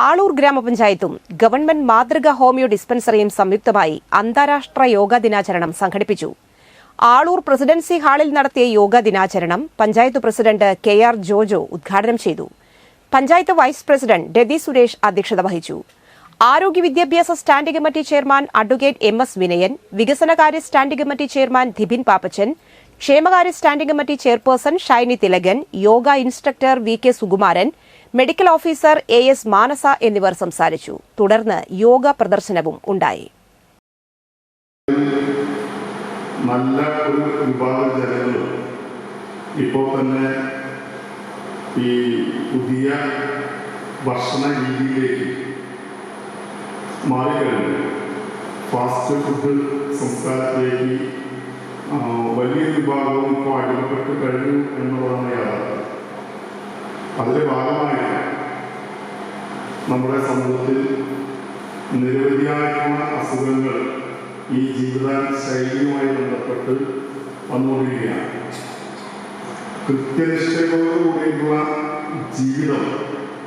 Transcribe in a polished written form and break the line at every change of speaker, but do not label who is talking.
Aloor ഗ്രാമപഞ്ചായത്തും government മാതൃക homeo ഡിസ്പെൻസറിയും സംയുക്തമായി അന്താരാഷ്ട്ര യോഗാ ദിനാചരണം സംഘടിപ്പിച്ചു. ആളൂർ പ്രസിഡൻസി ഹാളിൽ നടത്തിയ യോഗാ ദിനാചരണം പഞ്ചായത്ത് പ്രസിഡന്റ് കെ.ആർ. ജോജോ ഉദ്ഘാടനം ചെയ്തു. പഞ്ചായത്ത് വൈസ് പ്രസിഡന്റ് രതി സുരേഷ് അധ്യക്ഷത വഹിച്ചു. ആരോഗ്യ വിദ്യാഭ്യാസ standing committee chairman advocate M S. Vinayan, വികസനകാര്യ standing committee chairman Dhibin Pappachan, ക്ഷേമകാര്യ standing committee chairperson Shiny Thilakan, yoga instructor V K. Sukumaran, medical officer A S. Manasa എന്നിവർ സംസാരിച്ചു. തുടർന്ന് യോഗ പ്രദർശനവും ഉണ്ടായി.
നല്ല ഒരു വിഭാഗം ജനങ്ങൾ ഇപ്പോൾ തന്നെ ഈ പുതിയ ഭക്ഷണ രീതിയിലേക്ക് മാറിക്കഴിഞ്ഞു. ഫാസ്റ്റ് ഫുഡ് സംസ്കാരത്തിലേക്ക് വലിയ വിഭാഗവും ഇപ്പോൾ അടിമപ്പെട്ട് കഴിഞ്ഞു എന്നുള്ളതാണ് യാഥാർത്ഥ്യം. അതിൻ്റെ ഭാഗമായിട്ട് നമ്മുടെ സമൂഹത്തിൽ നിരവധിയായിട്ടുള്ള അസുഖങ്ങൾ ഈ ജീവിത ശൈലിയുമായി ബന്ധപ്പെട്ട് വന്നുകൊണ്ടിരിക്കുകയാണ്. കൃത്യനിഷ്ഠയോടുകൂടിയുള്ള ജീവിതം